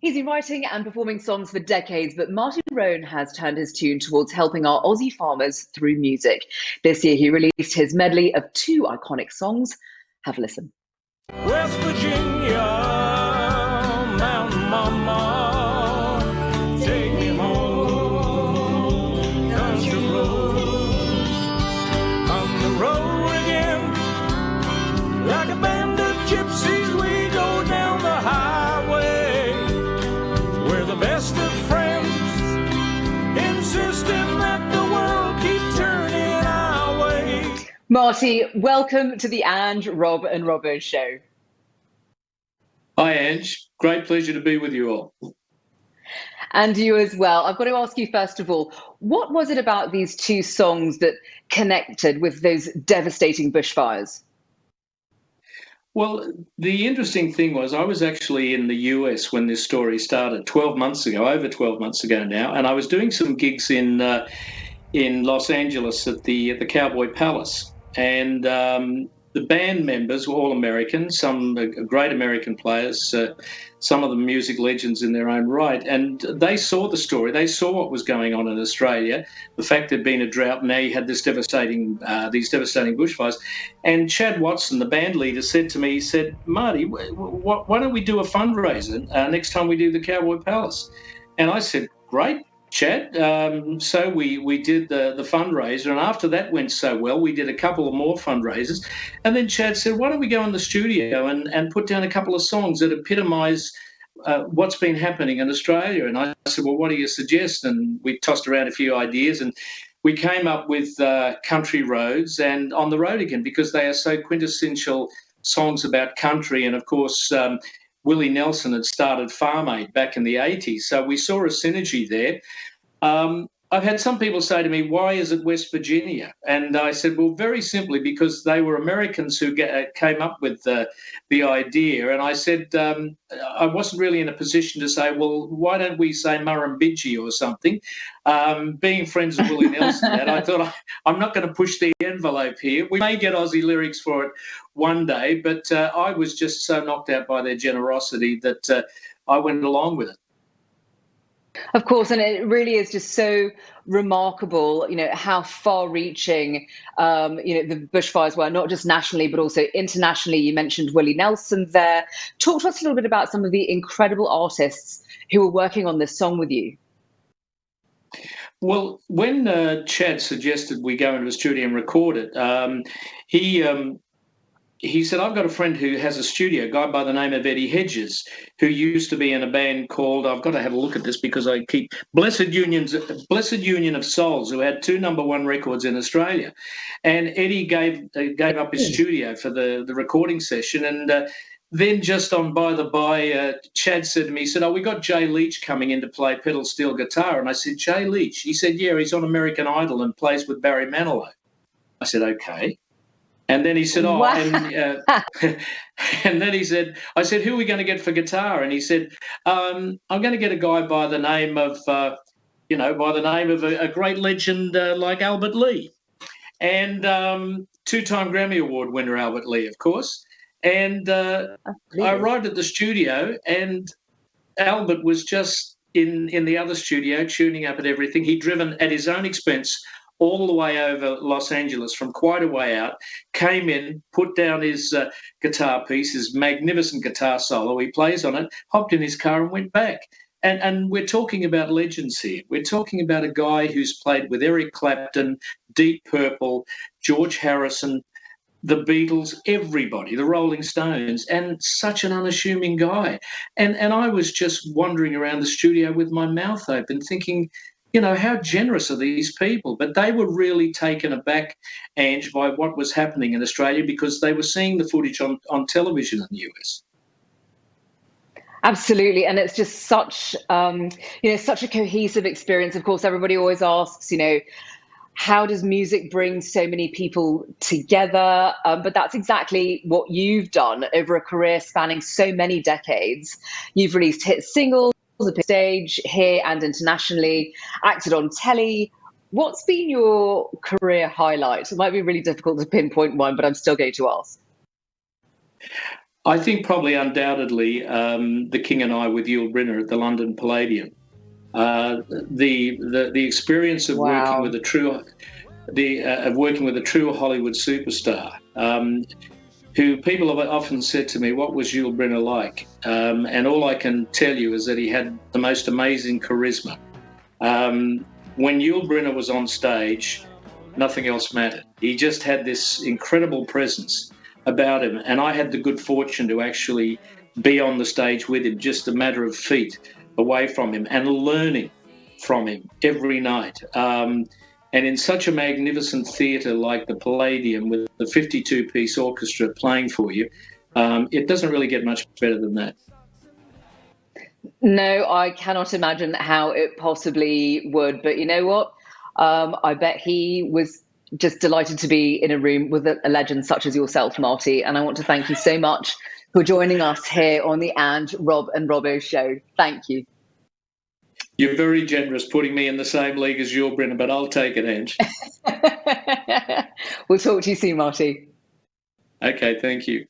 He's been writing and performing songs for decades, but Marty Rhone has turned his tune towards helping our Aussie farmers through music. This year, he released his medley of two iconic songs. Have a listen. West Virginia, Mountain Mama, take me home, country roads. On the road again, like a band of gypsies, we go down the highway. We're the best of friends, insisting that the world keeps turning our way. Marty, welcome to the Ange, Rob and Robbo show. Hi, Ange. Great pleasure to be with you all. And you as well. I've got to ask you, first of all, what was it about these two songs that connected with those devastating bushfires? Well, the interesting thing was I was actually in the US when this story started 12 months ago, over 12 months ago now, and I was doing some gigs in Los Angeles at the Cowboy Palace. And the band members were all Americans, some great American players, some of them music legends in their own right. And they saw the story. They saw what was going on in Australia, the fact there'd been a drought, and now you had these devastating bushfires. And Chad Watson, the band leader, said to me, he said, Marty, why don't we do a fundraiser next time we do the Cowboy Palace? And I said, great, Chad. So we did the fundraiser, and after that went so well, we did a couple of more fundraisers. And then Chad said, why don't we go in the studio and put down a couple of songs that epitomise what's been happening in Australia? And I said, well, what do you suggest? And we tossed around a few ideas, and we came up with Country Roads and On the Road Again, because they are so quintessential songs about country. And of course, Willie Nelson had started Farm Aid back in the 80s. So we saw a synergy there. I've had some people say to me, why is it West Virginia? And I said, well, very simply because they were Americans who came up with the idea. And I said, I wasn't really in a position to say, well, why don't we say Murrumbidgee or something? Being friends with Willie Nelson, I thought, I'm not going to push the envelope here. We may get Aussie lyrics for it one day, but I was just so knocked out by their generosity that I went along with it. Of course, and it really is just so remarkable, how far-reaching, the bushfires were, not just nationally, but also internationally. You mentioned Willie Nelson there. Talk to us a little bit about some of the incredible artists who were working on this song with you. Well, when Chad suggested we go into the studio and record it, he said, I've got a friend who has a studio, a guy by the name of Eddie Hedges, who used to be in a band called, I've got to have a look at this because I keep, Blessed Union of Souls, who had 2 number-1 records in Australia. And Eddie gave up his studio for the recording session. And then just on by the by, Chad said to me, he said, we got Jay Leach coming in to play pedal steel guitar. And I said, Jay Leach? He said, yeah, he's on American Idol and plays with Barry Manilow. I said, okay. And then he said, wow. And then he said, I said, who are we going to get for guitar? And he said, I'm going to get a guy by the name of, a great legend like Albert Lee. And 2-time Grammy Award winner Albert Lee, of course. And I arrived at the studio, and Albert was just in the other studio tuning up at everything. He'd driven at his own expense all the way over Los Angeles from quite a way out, came in, put down his guitar piece, his magnificent guitar solo, he plays on it, hopped in his car and went back. And we're talking about legends here. We're talking about a guy who's played with Eric Clapton, Deep Purple, George Harrison, the Beatles, everybody, the Rolling Stones, and such an unassuming guy. And I was just wandering around the studio with my mouth open thinking, how generous are these people? But they were really taken aback, Ange, by what was happening in Australia because they were seeing the footage on television in the US. Absolutely. And it's just such a cohesive experience. Of course, everybody always asks, how does music bring so many people together? But that's exactly what you've done over a career spanning so many decades. You've released hit singles, stage here and internationally, acted on telly. What's been your career highlight? It might be really difficult to pinpoint one, but I'm still going to ask. I think probably undoubtedly The King and I with Yul Brynner at the London Palladium. The experience of working Wow. with a true of working with a true Hollywood superstar, who people have often said to me, "What was Yul Brynner like?" And all I can tell you is that he had the most amazing charisma. When Yul Brynner was on stage, nothing else mattered. He just had this incredible presence about him, and I had the good fortune to actually be on the stage with him, just a matter of feet away from him, and learning from him every night. And in such a magnificent theatre like the Palladium with the 52-piece orchestra playing for you, it doesn't really get much better than that. No, I cannot imagine how it possibly would. But you know what? I bet he was just delighted to be in a room with a legend such as yourself, Marty. And I want to thank you so much for joining us here on the Ange, Rob and Robbo show. Thank you. You're very generous putting me in the same league as Yul Brynner, but I'll take it, Ange. We'll talk to you soon, Marty. Okay, thank you.